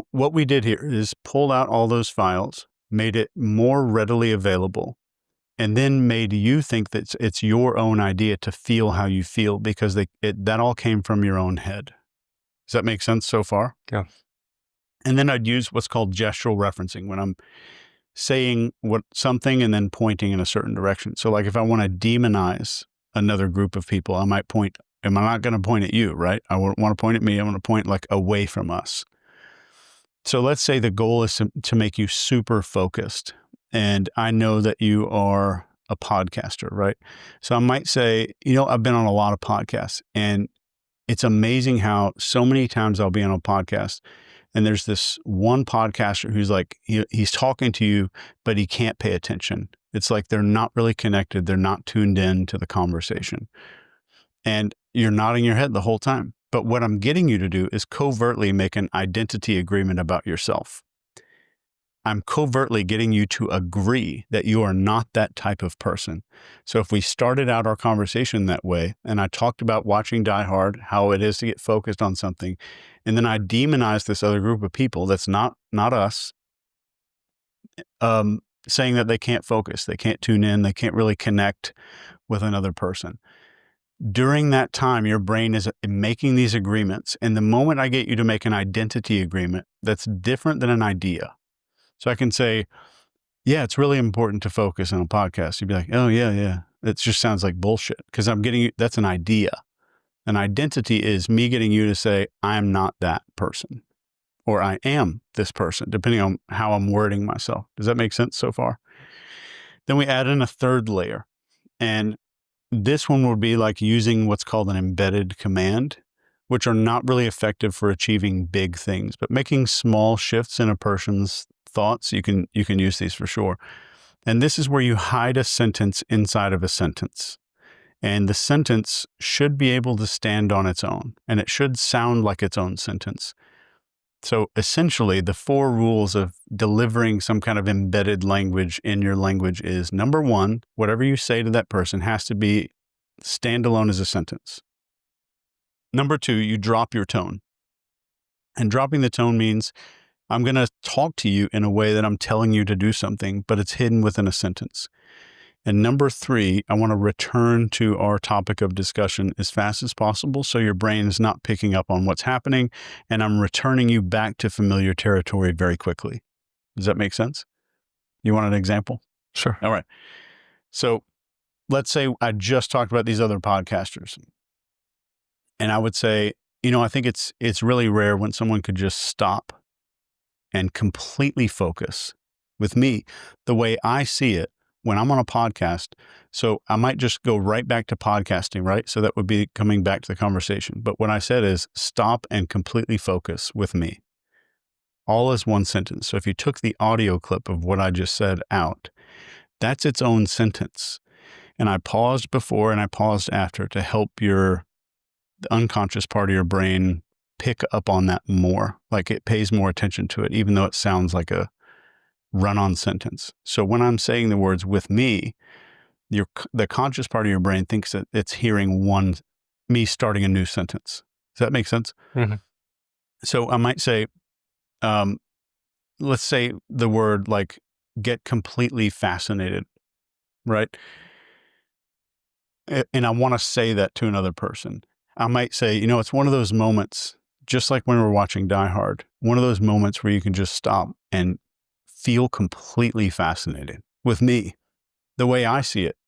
So what we did here is pulled out all those files, made it more readily available, and then made you think that it's your own idea to feel how you feel because that all came from your own head. Does that make sense so far? Yeah. And then I'd use what's called gestural referencing when I'm saying something and then pointing in a certain direction. So like if I want to demonize another group of people, I might point, I'm not going to point at you, right? I wouldn't want to point at me. I want to point like away from us. So let's say the goal is to make you super focused. And I know that you are a podcaster, right? So I might say, I've been on a lot of podcasts, and it's amazing how so many times I'll be on a podcast and there's this one podcaster who's like, he's talking to you, but he can't pay attention. It's like they're not really connected. They're not tuned in to the conversation. And you're nodding your head the whole time. But what I'm getting you to do is covertly make an identity agreement about yourself. I'm covertly getting you to agree that you are not that type of person. So if we started out our conversation that way, and I talked about watching Die Hard, how it is to get focused on something, and then I demonized this other group of people that's not us, saying that they can't focus, they can't tune in, they can't really connect with another person. During that time, your brain is making these agreements. And the moment I get you to make an identity agreement that's different than an idea. So I can say, yeah, it's really important to focus on a podcast. You'd be like, oh, yeah. It just sounds like bullshit because I'm getting you. That's an idea. An identity is me getting you to say, I'm not that person, or I am this person, depending on how I'm wording myself. Does that make sense so far? Then we add in a third layer. And this one would be like using what's called an embedded command, which are not really effective for achieving big things, but making small shifts in a person's thoughts. You can use these for sure. And this is where you hide a sentence inside of a sentence. And the sentence should be able to stand on its own, and it should sound like its own sentence. So essentially, the 4 rules of delivering some kind of embedded language in your language is, number 1, whatever you say to that person has to be standalone as a sentence. Number 2, you drop your tone. And dropping the tone means I'm going to talk to you in a way that I'm telling you to do something, but it's hidden within a sentence. And number 3, I want to return to our topic of discussion as fast as possible so your brain is not picking up on what's happening, and I'm returning you back to familiar territory very quickly. Does that make sense? You want an example? Sure. All right. So let's say I just talked about these other podcasters, and I would say, I think it's really rare when someone could just stop and completely focus. With me, the way I see it, when I'm on a podcast, so I might just go right back to podcasting, right? So that would be coming back to the conversation. But what I said is stop and completely focus with me. All as one sentence. So if you took the audio clip of what I just said out, that's its own sentence. And I paused before and I paused after to help the unconscious part of your brain pick up on that more. Like it pays more attention to it, even though it sounds like a run-on sentence. So when I'm saying the words with me, the conscious part of your brain thinks that it's hearing me starting a new sentence. Does that make sense? Mm-hmm. So I might say, let's say the word like get completely fascinated, right? And I want to say that to another person. I might say, it's one of those moments, just like when we're watching Die Hard, one of those moments where you can just stop and feel completely fascinated with me, the way I see it.